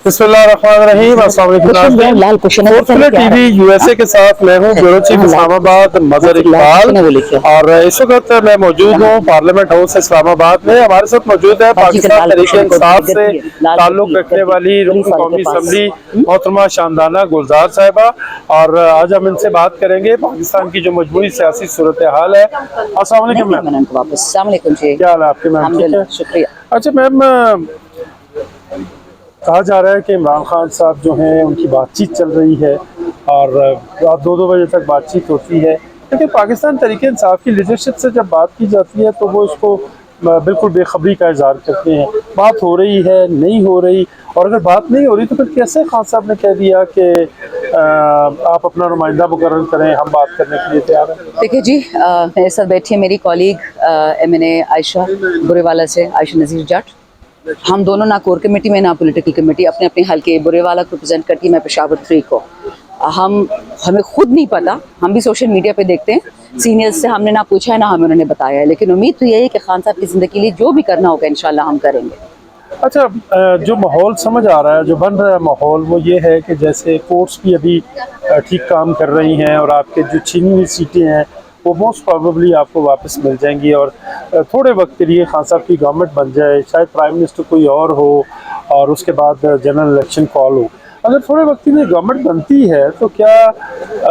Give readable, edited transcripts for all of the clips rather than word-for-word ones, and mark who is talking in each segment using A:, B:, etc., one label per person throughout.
A: बिस्मिल्लाहिर्रहमानिर्रहीम। अस्सलाम वालेकुम। टीवी यूएसए के साथ मैं हूँ ब्यूरो चीफ इस्लामाबाद मजहर इकबाल और इस वक्त मैं मौजूद हूँ पार्लियामेंट हाउस इस्लामाबाद में। हमारे साथ मौजूद है पाकिस्तान तहरीक इंसाफ से ताल्लुक रखने वाली रुकन कौमी असम्बली मोहतरमा शानदाना गुलजार साहिबा, और आज हम इनसे बात करेंगे पाकिस्तान की जो मजबूरी सियासी सूरत हाल है। अस्सलाम वालेकुम मैम। क्या हाल है आपके मैम? ठीक है, शुक्रिया। अच्छा मैम, कहा जा रहा है कि इमरान खान साहब जो हैं उनकी बातचीत चल रही है और रात 2-2 बजे तक बातचीत होती है, लेकिन पाकिस्तान तहरीक इंसाफ की लीडरशिप से जब बात की जाती है तो वो इसको बिल्कुल बेखबरी का इजहार करते हैं। बात हो रही है, नहीं हो रही, और अगर बात नहीं हो रही तो फिर कैसे खान साहब ने कह दिया कि आप अपना नुमाइंदा मुकर्रर करें, हम बात करने के लिए तैयार हैं।
B: देखिए जी, मेरे साथ बैठी है मेरी कॉलीग MNA आयशा बुरेवाला से, आयशा नज़ीर जट। हम दोनों ना कोर कमेटी में ना पॉलिटिकल कमेटी, अपने अपने हल्के बुरेवाला को रिप्रेजेंट करती है, मैं पेशावर 3 को। हमें खुद नहीं पता, हम भी सोशल मीडिया पे देखते हैं, सीनियर्स से हमने ना पूछा है ना हमें उन्होंने बताया है, लेकिन उम्मीद तो यही है कि खान साहब की ज़िंदगी के लिए जो भी करना होगा इंशाल्लाह हम करेंगे।
A: अच्छा, जो माहौल समझ आ रहा है, जो बन रहा है माहौल, वो ये है कि जैसे कोर्ट्स भी अभी ठीक काम कर रही हैं और आपके जो छीनी हुई सीटें हैं वो मोस्ट प्रोबेबली आपको वापस मिल जाएंगी और थोड़े वक्त के लिए खान साहब की गवर्नमेंट बन जाए, शायद प्राइम मिनिस्टर कोई और हो और उसके बाद जनरल इलेक्शन कॉल हो। अगर थोड़े वक्त के लिए गवर्नमेंट बनती है तो क्या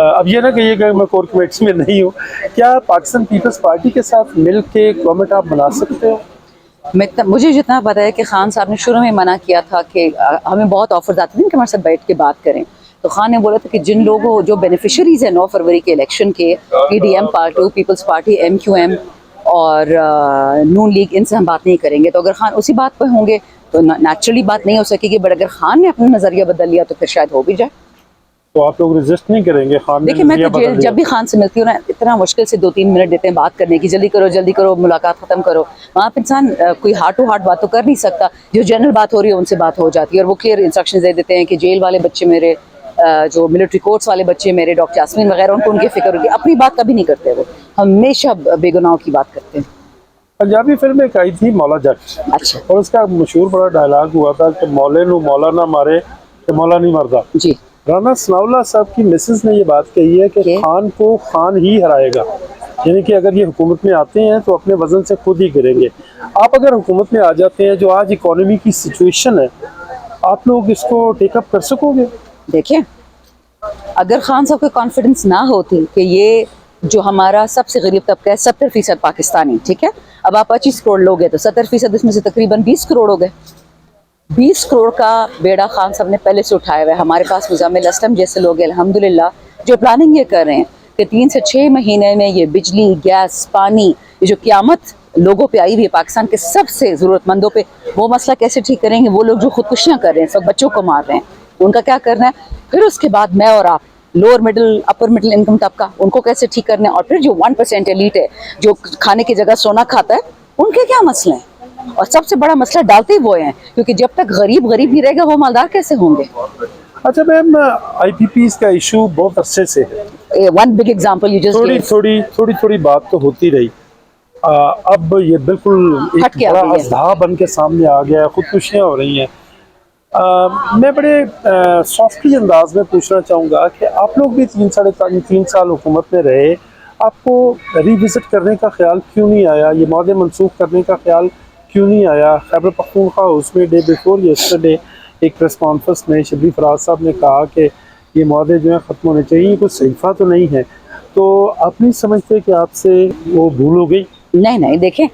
A: अब ये ना कहिएगा मैं कोर कमेटी में नहीं हूँ, क्या पाकिस्तान पीपल्स पार्टी के साथ मिल के गवर्नमेंट आप बना सकते हो?
B: मुझे जितना पता है कि खान साहब ने शुरू में मना किया था कि हमें बहुत ऑफर्स आते थे कि हमारे साथ बैठ के बात करें, तो खान ने बोला था कि जिन लोगों जो बेनिफिशरीज हैं 9 फरवरी के इलेक्शन के, PDM party, Peoples Party, MQM और नून लीग, इनसे हम बात नहीं करेंगे। तो अगर खान उसी बात पर होंगे तो नेचुरली बात नहीं हो सकेगी, बट अगर खान ने अपना नज़रिया बदल लिया तो फिर शायद हो भी जाए।
A: तो आप लोग रेजिस्ट नहीं करेंगे? खान
B: देखिए, मैं तो जब भी खान से मिलती हूँ ना, इतना मुश्किल से 2-3 मिनट देते हैं बात करने की, जल्दी करो मुलाकात ख़त्म करो। वहाँ पर इंसान कोई हार्ट टू हार्ट बात तो कर नहीं सकता, जो जनरल बात हो रही है उनसे बात हो जाती है, और वो क्लियर इंस्ट्रक्शन दे देते हैं कि जेल वाले बच्चे मेरे, जो मिलिट्री कोर्ट्स वाले बच्चे मेरे, डॉक्टर यास्मीन वगैरह, उनको उनकी फिक्र होगी, अपनी बात कभी नहीं करते, वो हमेशा बेगुनाहों की बात करते हैं।
A: पंजाबी फिल्म एक आई थी मौला जट,
B: अच्छा,
A: और उसका मशहूर बड़ा डायलॉग हुआ था कि मौले नु मौला ना मारे कि मौला नहीं मरदा
B: जी।
A: राना सनाउल्लाह साहब की मिसेस ने ये बात कही है कि खान को खान ही हराएगा, यानी कि अगर ये हुकूमत में आते हैं तो अपने वजन से खुद ही गिरेंगे। आप अगर हुकूमत में आ जाते हैं, जो आज इकोनॉमी की सिचुएशन है, आप लोग इसको टेकअप कर सकोगे?
B: देखिए, अगर खान साहब का कॉन्फिडेंस ना होती कि ये जो हमारा सबसे गरीब तबका है 70% पाकिस्तानी, ठीक है, अब आप 25 करोड़ लोग हैं तो 70% इसमें से तकरीबन 20 करोड़ हो गए। 20 करोड़ का बेड़ा खान साहब ने पहले से उठाया हुआ है। हमारे पास मुज़म्मिल असलम जैसे लोग हैं अल्हम्दुलिल्लाह, जो प्लानिंग ये कर रहे हैं कि 3 से 6 महीने में ये बिजली, गैस, पानी, ये जो क़यामत लोगों पे आई हुई है, पाकिस्तान के सबसे ज़रूरतमंदों पे, वो मसला कैसे ठीक करेंगे? वो लोग जो खुदकुशियाँ कर रहे हैं, सब बच्चों को मार रहे हैं, उनका क्या करना है? फिर उसके बाद मैं और आप, lower middle, upper middle income तबका, उनको कैसे ठीक करना है? और फिर जो 1% एलीट है जो खाने की जगह सोना खाता है, उनके क्या मसले हैं? और सबसे बड़ा मसला डालते ही वो हैं, क्योंकि जब तक गरीब नहीं रहेगा वो मालदार कैसे होंगे?
A: अच्छा मैम, IPPs का इशू बहुत अरसे से है।
B: One big example you just
A: थोड़ी बात तो होती रही, अब ये बिल्कुल एक बड़ा अज़्दा बन के सामने आ गया, खुदकुशियाँ हो रही हैं। मैं बड़े सॉफ्टली अंदाज में पूछना चाहूँगा कि आप लोग भी 3 साल हुकूमत में रहे, आपको रिविज़िट करने का ख्याल क्यों नहीं आया? ये मौदे मनसूख करने का ख्याल क्यों नहीं आया? खैबर पख्तूनख्वा उसमें डे बिफोर यस्टरडे एक प्रेस कॉन्फ्रेंस में शबीर फराज साहब ने कहा कि ये मौदे जो हैं ख़त्म होने चाहिए, ये कुछ सहीफ़ा तो नहीं है। तो आप नहीं समझते कि आपसे वो भूल हो गई?
B: नहीं, देखें,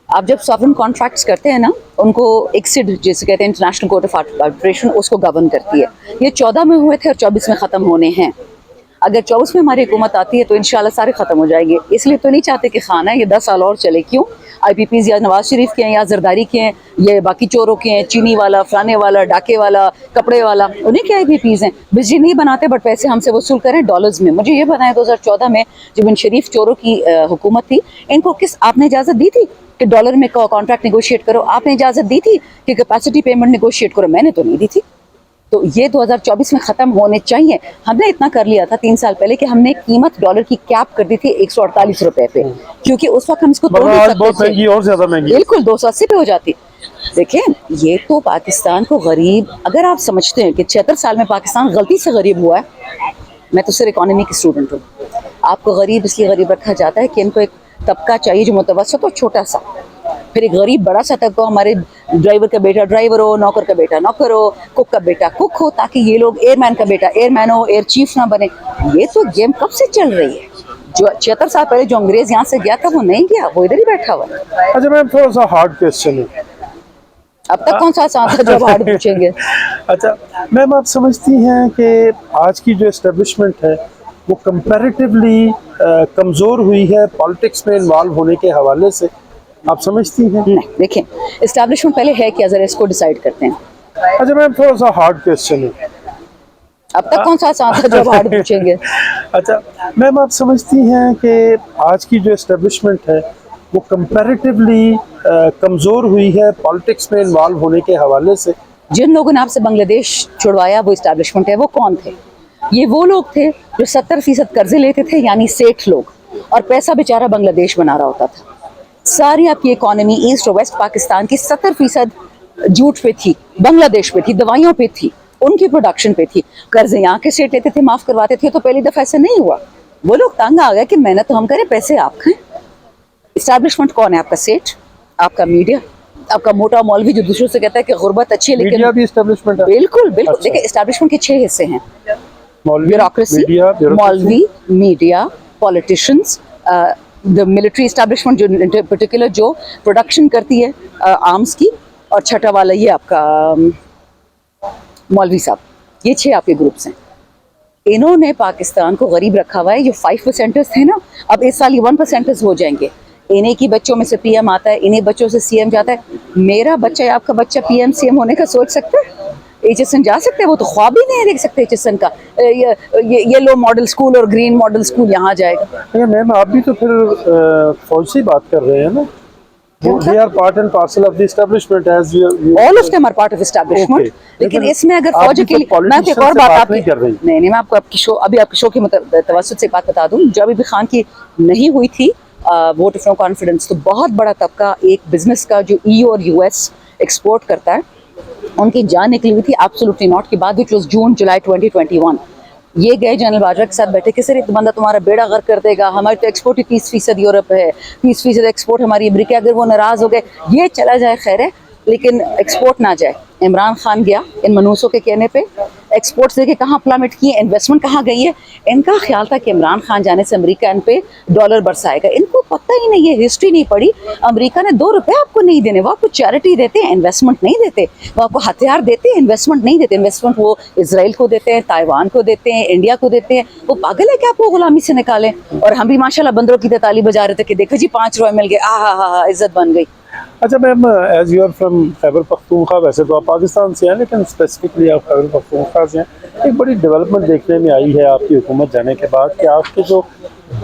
B: आप जब सॉवरेन कॉन्ट्रैक्ट्स करते हैं ना, उनको ICSID जिसे कहते हैं, इंटरनेशनल कोर्ट ऑफ आर्बिट्रेशन, उसको गवर्न करती है। ये 14 में हुए थे और 24 में ख़त्म होने हैं। अगर 24 में हमारी हुकूमत आती है तो इंशाल्लाह सारे ख़त्म हो जाएंगे। इसलिए तो नहीं चाहते कि खाना ये 10 साल और चले। क्यों? IPPs या नवाज शरीफ के हैं, या जरदारी के हैं, ये बाकी चोरों के हैं, चीनी वाला, फलाने वाला, डाके वाला, कपड़े वाला, उन्हीं के IPPs हैं। बिजली नहीं बनाते बट पैसे हमसे वसूल करें डॉलर्स में। मुझे ये बताएं, 2014 में जब इन शरीफ चोरों की हुकूमत थी, इनको किस आपने इजाज़त दी थी कि डॉलर में कॉन्ट्रैक्ट नेगोशिएट करो? आपने इजाज़त दी थी कि कैपेसिटी पेमेंट नेगोशिएट करो? मैंने तो नहीं दी थी। तो ये 2024 में ख़त्म होने चाहिए। हमने इतना कर लिया था 3 साल पहले कि हमने कीमत डॉलर की कैप कर दी थी 148 रुपए पे, क्योंकि उस वक्त हम इसको तोड़ नहीं सकते थे।
A: और ज़्यादा महंगी,
B: बिल्कुल 280 पे हो जाती। देखें, ये तो पाकिस्तान को गरीब, अगर आप समझते हैं कि 76 साल में पाकिस्तान गलती से गरीब हुआ है, मैं तो सिर्फ इकोनॉमी की स्टूडेंट हूँ, आपको गरीब इसलिए गरीब रखा जाता है कि इनको एक तबका चाहिए जो मुतवसत हो, छोटा सा, फिर एक गरीब बड़ा सा तबका, हमारे ड्राइवर का बेटा ड्राइवर हो, नौकर का बेटा नौकर हो, कुक का बेटा कुक हो, ताकि ये लोग एयरमैन का बेटा एयरमैन हो, एयर चीफ ना बने। ये तो गेम कब से चल रही है? जो 76 साल पहले जो अंग्रेज यहाँ से गया था वो नहीं गया, वो इधर ही बैठा हुआ है।
A: अच्छा मैम, थोड़ा सा हार्ड क्वेश्चन है।
B: अब तक कौन सा आसान था जब हार्ड पूछेंगे?
A: अच्छा मैम, आप समझती हैं कि आज की जो एस्टेब्लिशमेंट है वो कंपैरेटिवली कमज़ोर हुई है पॉलिटिक्स में इन्वॉल्व होने के हवाले से, आप समझती हैं?
B: नहीं, देखें, एस्टैब्लिशमेंट पहले है क्या, जरा इसको डिसाइड करते हैं।
A: अच्छा मैम, थोड़ा सा हार्ड क्वेश्चन है।
B: अब तक कौन सा आसान था जब हार्ड पूछेंगे?
A: अच्छा मैम, आप समझती हैं कि आज की जो एस्टेब्लिशमेंट है वो कंपैरेटिवली कमज़ोर हुई है पॉलिटिक्स में इन्वॉल्व होने के हवाले से?
B: जिन लोगों ने आपसे बांग्लादेश छुड़वाया वो इस्टेब्लिशमेंट है, वो कौन थे? ये वो लोग थे जो 70% कर्जे लेते थे, यानी सेठ लोग, और पैसा बेचारा बांग्लादेश बना रहा होता था। सारी आपकी इकोनॉमी ईस्ट और वेस्ट पाकिस्तान की 70% जूट पे थी, बांग्लादेश पे थी, दवाइयों पे थी, उनकी प्रोडक्शन पे थी। कर्जे यहाँ के सेठ लेते थे, माफ करवाते थे, तो पहली दफा ऐसा नहीं हुआ। वो लोग तंग आ गए कि मेहनत हम करें, पैसे आप खाएं। इस्टेब्लिशमेंट कौन है? आपका सेठ, आपका मीडिया, आपका मोटा मौलवी जो दूसरों से कहता है कि गुर्बत अच्छी है, लेकिन
A: मीडिया भी एस्टेब्लिशमेंट है।
B: बिल्कुल बिल्कुल।
A: अच्छा।
B: देखिए, एस्टेब्लिशमेंट के 6 हिस्से हैं:
A: मौलवी,
B: ब्यूरोक्रेसी,
A: मीडिया,
B: मौलवी, media, politicians, the military establishment जो पर्टिकुलर जो प्रोडक्शन करती है आर्म्स की, और छठा वाला ये आपका मौलवी साहब। ये 6 आपके ग्रुप्स हैं। इन्होंने पाकिस्तान को गरीब रखा हुआ है। जो 5%ers थे ना, अब इस साल ये 1%ers हो जाएंगे। इन्हीं की बच्चों में से पीएम आता है, इन्हीं बच्चों से सीएम जाता है। मेरा बच्चा या आपका बच्चा पीएम सीएम होने का सोच सकता है? एचएसएन जा सकते हैं? वो तो ख्वाब ही नहीं देख सकते एचएसएन का। येलो मॉडल स्कूल और ग्रीन मॉडल स्कूल यहाँ जाएगा।
A: मैम, आप भी तो फिर फौज से बात कर रहे हैं ना? They are part and parcel of the establishment as you
B: All of them are part of establishment।
A: Okay.
B: लेकिन
A: लेकिन
B: इसमें अगर
A: आप
B: फौज
A: भी
B: के
A: तो
B: लिए, मैं
A: politician
B: एक और
A: से
B: बात
A: बात
B: आपकी
A: नहीं कर रही।
B: नहीं, मैं आपको आपकी शो, अभी आपकी शो के तवज्जुह से बात बता दूं। जब अभी खान की नहीं हुई थी वोट ऑफ नो कॉन्फिडेंस, तो बहुत बड़ा तबका एक बिजनेस का जो ईयू और यूएस एक्सपोर्ट करता है, उनकी जान निकली हुई थी एब्सोल्युटली नॉट के बाद, विच वाज जून जुलाई 2021। ये गए जनरल बाजवा के साथ बैठे कि सर, एक बंदा तुम्हारा बेड़ा गर्क कर देगा, हमारी तो एक्सपोर्ट ही 30% यूरोप है, 30% एक्सपोर्ट हमारी अमेरिका, अगर वो नाराज हो गए ये चला जाए खैर है, लेकिन एक्सपोर्ट ना जाए। इमरान खान गया इन मनूसों के कहने पे, एक्सपोर्ट्स देके कहाँ प्लामेट किए, इन्वेस्टमेंट कहाँ गई है। इनका ख्याल था कि इमरान खान जाने से अमेरिका इन पे डॉलर बरसाएगा। इनको पता ही नहीं है, हिस्ट्री नहीं पढ़ी। अमेरिका ने 2 रुपए आपको नहीं देने, वो आपको चैरिटी देते हैं, इन्वेस्टमेंट नहीं देते। वो आपको हथियार देते हैं, इन्वेस्टमेंट नहीं देते। इन्वेस्टमेंट वो इसराइल को देते हैं, ताइवान को देते हैं, इंडिया को देते हैं। वो पागल है कि आपको गुलामी से निकालें। और हम भी माशाल्लाह बंदरों की ताली बजा रहे थे कि देखो जी 5 रुपए मिल गए, हा, इज्जत बन गई।
A: अच्छा ma'am, as you are from Khyber Pakhtunkhwa, वैसे तो आप पाकिस्तान से हैं लेकिन स्पेसिफिकली आप खैबर पख्तूनख्वा से हैं, एक बड़ी डेवलपमेंट देखने में आई है आपकी हुकूमत जाने के बाद कि आपके जो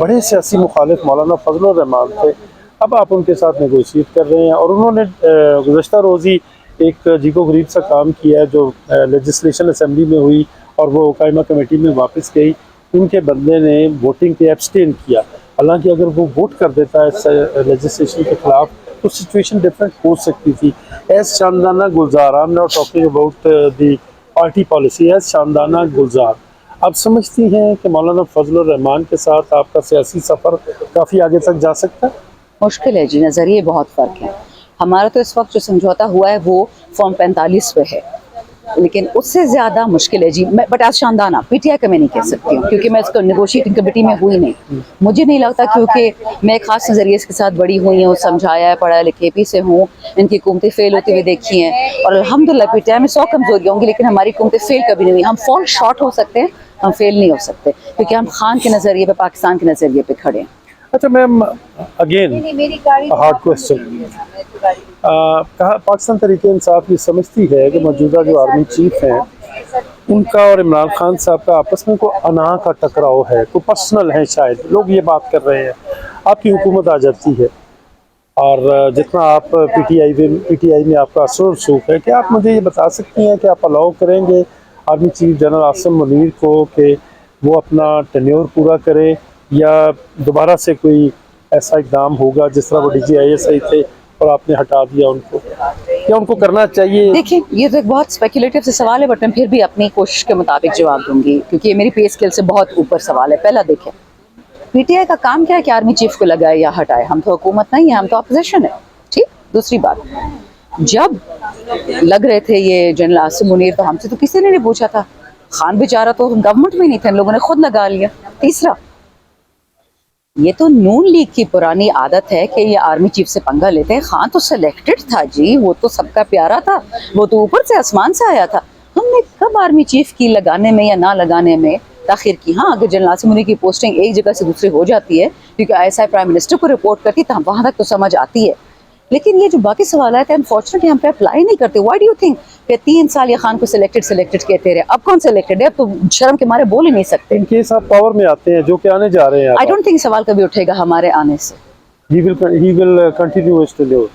A: बड़े सियासी मुखालिफ मौलाना फजलुर रहमान थे, अब आप उनके साथ नेगोशिएट कर रहे हैं, और उन्होंने गुज़श्ता रोज़ी एक अजीबो गरीब सा काम किया है जो लेजिस्लेशन असम्बली में हुई और वो कायमा कमेटी में वापस गई। उनके बंदे ने वोटिंग पे एब्सटेन किया, हालांकि अगर वो वोट कर देता है लेजिस्लेशन के खिलाफ तो सिचुएशन डिफरेंट हो सकती थी। As Shandana Gulzar, I am not talking about the party policy, as Shandana Gulzar, आप समझती हैं कि मौलाना फजलुर रहमान के साथ आपका सियासी सफ़र काफ़ी आगे तक जा सकता है?
B: मुश्किल है जी, नज़रिए बहुत फ़र्क है। हमारा तो इस वक्त जो समझौता हुआ है वो फॉर्म 45 पे है, लेकिन उससे ज़्यादा मुश्किल है जी। मैं बट आज शानदाना पीटीआई का मैं नहीं कह सकती हूँ, क्योंकि मैं इसको नेगोशिएटिंग कमेटी में हुई नहीं। मुझे नहीं लगता, क्योंकि मैं एक ख़ास नज़रिए के साथ बड़ी हुई हूँ, समझाया है, पढ़ा लिखे भी से हूँ, इनकी हुकूमतें फेल होती हुई देखी हैं, और अल्हम्दुलिल्लाह पीटीआई में 100 कमज़ोरियाँ होंगी, लेकिन हमारी हुकूमतें फेल कभी नहीं हुई। हम फॉल शॉर्ट हो सकते हैं, हम फेल नहीं हो सकते, क्योंकि हम खान के नज़रिए पे, पाकिस्तान के नज़रिए पे खड़े हैं।
A: अच्छा ma'am, again hard question, Pakistan Tehreek Insaf ये समझती है कि मौजूदा जो आर्मी चीफ हैं उनका और इमरान खान साहब का आपस में कोई अना का टकराव है, कोई पर्सनल है, शायद लोग ये बात कर रहे हैं। आपकी हुकूमत आ जाती है और जितना आप पीटीआई में आपका असर और रसूख है, क्या आप मुझे ये बता सकती हैं कि आप अलाउ करेंगे army chief general Asim Munir को कि वो अपना टेन्योर पूरा करे, या दोबारा से कोई ऐसा इकदाम होगा जिस तरह वो DGISI थे और आपने हटा दिया उनको, क्या उनको करना चाहिए?
B: देखिए, ये तो एक बहुत स्पेकुलेटिव से सवाल है, बट मैं फिर भी अपनी कोशिश के मुताबिक जवाब दूंगी, क्योंकि ये मेरी पे स्केल से बहुत ऊपर सवाल है। पहला देखिए, पीटीआई का काम क्या है कि आर्मी चीफ को लगाए या हटाए? हम तो हुकूमत नहीं है, हम तो अपोजिशन है। ठीक। दूसरी बात, जब लग रहे थे ये जनरल आसिम मुनीर, तो हमसे तो किसी ने नहीं पूछा था। खान बेचारा तो गवर्नमेंट में नहीं थे, इन लोगों ने खुद लगा लिया। तीसरा, ये तो नून लीग की पुरानी आदत है कि ये आर्मी चीफ से पंगा लेते हैं। खान तो सिलेक्टेड था जी, वो तो सबका प्यारा था, वो तो ऊपर से आसमान से आया था। हमने कब आर्मी चीफ की लगाने में या ना लगाने में ताखिर की? हाँ, अगर जनरल आसिम मुनीर की पोस्टिंग एक जगह से दूसरी हो जाती है क्योंकि आईएसआई प्राइम मिनिस्टर को रिपोर्ट करती, तो वहां तक तो समझ आती है। लेकिन ये जो बाकी सवाल है, अनफॉर्चुनेटली हम पे अप्लाई नहीं करते। व्हाई डू यू थिंक कि 3 साल ये खान को सिलेक्टेड कहते रहे? अब कौन सिलेक्टेड है? अब तो शर्म के मारे बोल ही नहीं सकते।
A: इन केस आप पावर में आते हैं, जो कि आने जा रहे हैं,
B: आई डोंट थिंक सवाल कभी उठेगा हमारे आने से।
A: he will continue to live.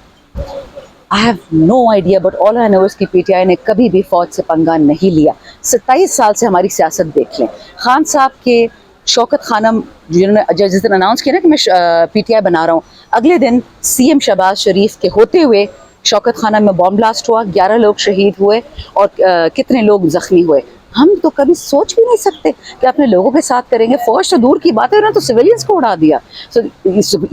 B: I have no idea, but all I know is कि पीटीआई ने कभी भी फौज से पंगा नहीं लिया। 27 साल से हमारी सियासत देख लें। खान साहब के शौकत खानम जिन्होंने जिस दिन अनाउंस किया ना कि मैं पीटीआई बना रहा हूँ, अगले दिन सीएम शहबाज शरीफ के होते हुए शौकत खानम में बॉम्ब ब्लास्ट हुआ, 11 लोग शहीद हुए और कितने लोग जख्मी हुए। हम तो कभी सोच भी नहीं सकते कि अपने लोगों के साथ करेंगे। फौज तो दूर की बात है, उन्होंने तो सिविलियंस को उड़ा दिया।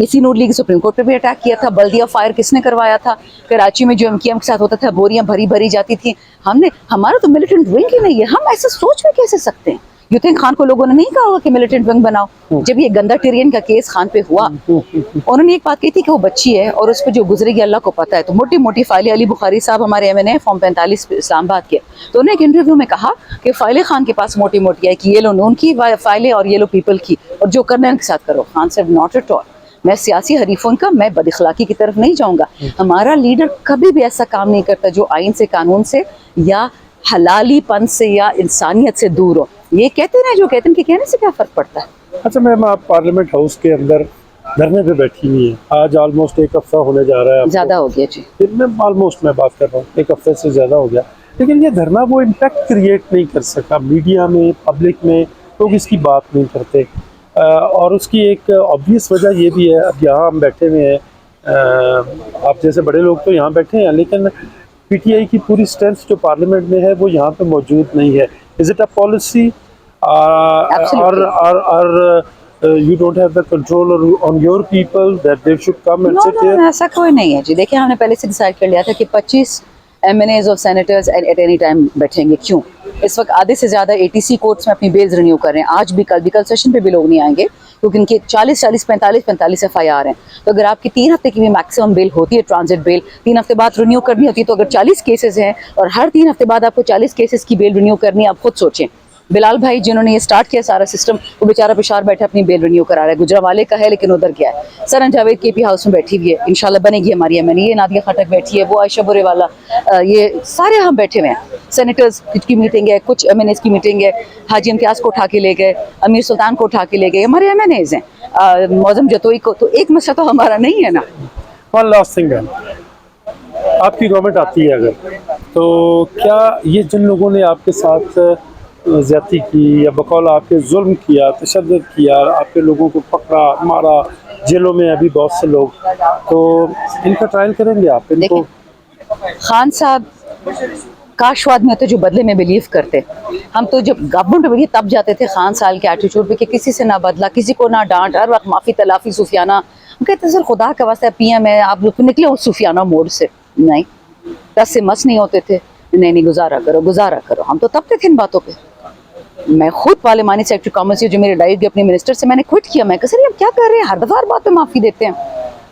B: इसी नून लीग सुप्रीम कोर्ट पे भी अटैक किया था। बल्दिया फायर किसने करवाया था? कराची में जो एमकेएम के साथ होता था, बोरियां भरी भरी जाती थी। हमारा तो मिलिटेंट विंग ही नहीं है। हम ऐसा सोच भी कैसे सकते हैं? यू थिंक खान को लोगों ने नहीं कहा होगा कि मिलिटेंट विंग बनाओ? जब ये गंदा टिरियन का केस खान पे हुआ, उन्होंने एक बात कही थी कि वो बच्ची है और उस पर जो गुजरेगी अल्लाह को पता है। तो मोटी मोटी फाइलें, अली बुखारी साहब हमारे एमएनए फॉर्म 45 इस्लामाबाद के, तो उन्होंने एक इंटरव्यू में कहा कि फाइलें खान के पास मोटी मोटी है कि ये लो नून की फाइलें और ये लो पीपल की, और जो करना है उनके साथ करो। खान साहब नॉट एट ऑल। मैं सियासी हरीफों का, मैं बदअखलाकी की तरफ नहीं जाऊंगा। हमारा लीडर कभी भी ऐसा काम नहीं करता जो आइन से, कानून से या हलालीपन से या इंसानियत से दूर हो। ये कहते हैं जो कहते हैं कि कहने से क्या फर्क पड़ता है?
A: अच्छा मैम, आप पार्लियामेंट हाउस के अंदर धरने पे बैठी हुई हैं, आज ऑलमोस्ट 1 हफ्ता होने जा रहा है।
B: ज्यादा हो गया जी।
A: ऑलमोस्ट मैं बात कर रहा हूँ, 1 हफ्ते से ज़्यादा हो गया। लेकिन ये धरना वो इम्पैक्ट क्रिएट नहीं कर सका मीडिया में, पब्लिक में लोग इसकी बात नहीं करते। और उसकी एक ऑब्वियस वजह ये भी है, अब यहाँ हम बैठे हुए हैं, आप जैसे बड़े लोग तो यहाँ बैठे हैं, लेकिन पीटीआई की पूरी स्ट्रेंथ जो पार्लियामेंट में है वो यहाँ पे मौजूद नहीं है। इज इट अ पॉलिसी और you don't have the control on your people that they should come and sit here?
B: ऐसा कोई नहीं है जी। देखिए, हमने पहले से डिसाइड कर लिया था कि 25 एमएनएज और सेनेटर्स एट एनी टाइम बैठेंगे। क्यों? इस वक्त आधे से ज़्यादा एटीसी कोर्ट्स में अपनी बेल्स रिन्यू कर रहे हैं। आज भी, कल भी, कल सेशन पे भी लोग नहीं आएंगे क्योंकि इनके 45 एफआईआर हैं। तो अगर आपकी 3 हफ्ते की भी मैक्सिमम बेल होती है, ट्रांजिट बेल 3 हफ्ते बाद रिन्यू करनी होती है, तो अगर 40 केसेस हैं और हर 3 हफ्ते बाद आपको 40 केसेस की बेल रिन्यू करनी है, आप खुद सोचें। बिलाल भाई जिन्होंने ये स्टार्ट किया सारा सिस्टम, वो बेचारा पेशावर बैठा अपनी बेल रिन्यू करा रहा है। गुजरावाले का है लेकिन उधर क्या है। सरन जावेद केपी हाउस में बैठी हुई है, इंशाल्लाह बनेगी हमारी एमएनए। ये नादिया खटक बैठी है, वो आयशा बुरेवाला, ये सारे हम बैठे हुए हैं। सेनेटर्स की मीटिंग है, कुछ एमएनएस की मीटिंग है। हाजी इम्तियाज को उठा के ले गए, अमीर सुल्तान को उठा के ले गए, हमारे एमएनएज हैं। मौजम जतोई को, तो एक मसला तो हमारा नहीं है ना।
A: वन लास्ट थिंग है, आपकी गवर्नमेंट आती है अगर, तो क्या ये जिन लोगों ने आपके साथ ज़्यादती की या बकौल आपके जुल्म किया, तशद्दुद किया, आपके लोगों को पकड़ा, मारा, जेलों में अभी बहुत से लोग, तो इनका ट्रायल करेंगे आप? इनको
B: खान साहब काशवाद में तो जो बदले में बिलीव करते, हम तो जब गवर्नमेंट में तब जाते थे खान साल के एटीट्यूड पे कि किसी से ना बदला, किसी को ना डांट, हर वक्त माफ़ी तलाफी सूफियाना। हम कहते सर खुदा का वास्ता पीएम है, आप लोग निकले उस सूफियाना मोड से। नहीं, 10 से मस नहीं होते थे। नहीं, गुजारा करो, गुजारा करो। हम तो तब थे इन बातों पे। मैं खुद पार्लियामानी सेक्रेटरी कॉमर्स से जो मेरे डायरेक्ट गई अपने मिनिस्टर से, मैंने क्विट किया। मैं कहा सर ये क्या कर रहे हैं, हर दफा हर बात पे माफी देते हैं।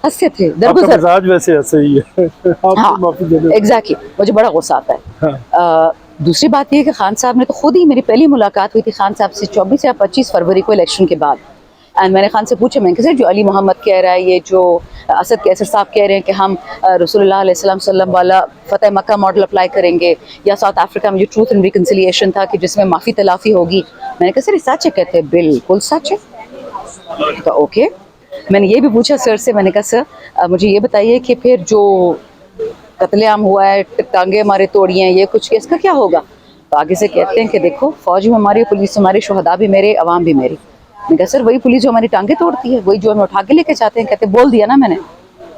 B: हंसते थे, दरगुजर।
A: आज वैसे ऐसे ही है।
B: हाँ, एग्जैक्टली, मुझे बड़ा गुस्सा आता है।
A: हाँ।
B: दूसरी बात ये कि खान साहब ने तो खुद ही, मेरी पहली मुलाकात हुई थी खान साहब से 24 या 25 फरवरी को इलेक्शन के बाद। एंड मैंने खान से पूछा, मैंने कहा सर जो अली मोहम्मद कह रहा है, ये जो असद कैसर साहब कह रहे हैं कि हम रसूलुल्लाह अलैहि वसल्लम वाला फतेह मक्का मॉडल अप्लाई करेंगे, या साउथ अफ्रीका में जो ट्रूथ एंड रिकन्सिलिएशन था कि जिसमें माफ़ी तलाफ़ी होगी। मैंने कहा सर ये सच है? कहते हैं बिल्कुल सच है। तो ओके, मैंने ये भी पूछा सर से, मैंने कहा सर मुझे ये बताइए कि फिर जो कत्लेआम हुआ है, टांगे हमारे तोड़ी हैं, ये कुछ इसका क्या होगा? तो आगे से कहते हैं कि देखो फौज भी हमारी, पुलिस हमारी, शहदा भी मेरे, अवाम भी मेरी। मैंने कहा सर वही पुलिस जो हमारी टांगे तोड़ती है, वही जो हमें उठा के लेके जाते हैं। कहते बोल दिया ना मैंने।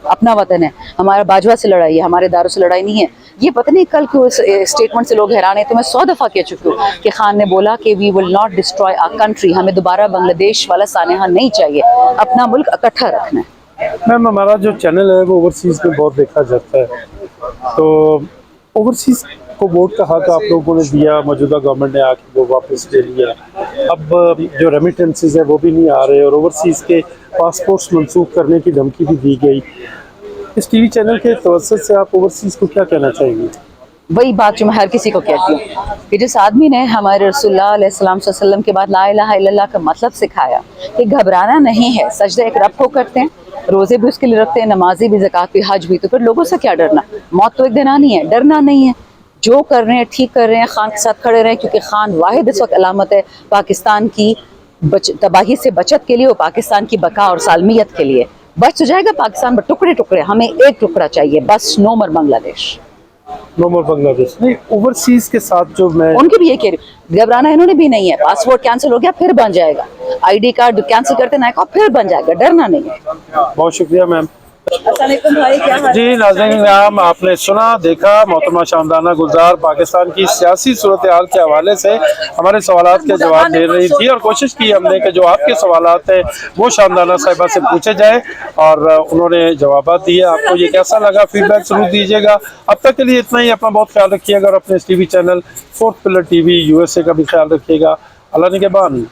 B: अपना वतन है, हमारा बाजवा से लड़ाई है, हमारे दारों से लड़ाई नहीं है। ये पता नहीं कल के उस स्टेटमेंट से लोग हैरान है। तो मैं 100 दफ़ा कह चुकी हूँ कि खान ने बोला कि we will not destroy our country, हमें दोबारा बांग्लादेश वाला सानेहा नहीं चाहिए, अपना मुल्क इकट्ठा रखना है।
A: मैम हमारा जो चैनल है वो ओवरसीज़ में बहुत देखा जाता है, तो ओवरसीज़ को वोट का हक आप लोगों ने दिया, मौजूदा गवर्नमेंट ने आके वो वापस ले लिया। अब जो रेमिटेंसेस है वो भी नहीं आ रहे और ओवरसीज़ के पासपोर्ट्स मंसूख करने की धमकी भी दी गई। इस टीवी चैनल के तवज्जुह से आप ओवरसीज़ को क्या कहना चाहेंगे?
B: वही बात जो मैं हर किसी को कहती हूँ कि जिस आदमी ने हमारे रसूलुल्लाह अलैहिस्सलाम सल्लल्लाहु अलैहि वसल्लम के बाद ला इलाहा इल्लल्लाह का मतलब सिखाया कि घबराना नहीं है, सजदा एक रब को करते हैं, रोजे भी उसके लिए रखते हैं, नमाजी भी, ज़कात भी, हज भी, तो फिर लोगों से क्या डरना? मौत तो एक दिन आनी है, डरना नहीं है। जो कर रहे हैं ठीक कर रहे हैं, खान के साथ खड़े रहें, क्योंकि खान वाहिद इस वक्त अलामत है पाकिस्तान की तबाही से बचत के लिए, और पाकिस्तान की बका और सालमियत के लिए। बच तो जाएगा पाकिस्तान, पर टुकड़े टुकड़े, हमें एक टुकड़ा चाहिए बस, नो मोर बांग्लादेश।
A: नो मोर बांग्लादेश नहीं, ओवरसीज़ के साथ जो मैं
B: उनकी भी ये कह रही, घबराना इन्होंने भी नहीं है। पासपोर्ट कैंसिल हो गया फिर बन जाएगा, आईडी कार्ड कैंसिल करते ना फिर बन जाएगा, डरना नहीं है।
A: बहुत शुक्रिया मैम।
B: अस्सलामुअलैकुम भाई, क्या हाल?
A: जी नाज़रीन नाम आपने सुना देखा, मोहतरमा शामदाना गुलजार पाकिस्तान की सियासी सूरत हाल के हवाले से हमारे सवालात के जवाब दे रही थी, और कोशिश की हमने कि जो आपके सवालात हैं वो शामदाना साहिबा से पूछे जाए, और उन्होंने जवाब दिए। आपको ये कैसा लगा, फीडबैक जरूर दीजिएगा। अब तक के लिए इतना ही, अपना बहुत ख्याल रखिएगा और अपने इस TV channel fourth pillar TV USA का भी ख्याल रखिएगा। अल्लाह निगहबान।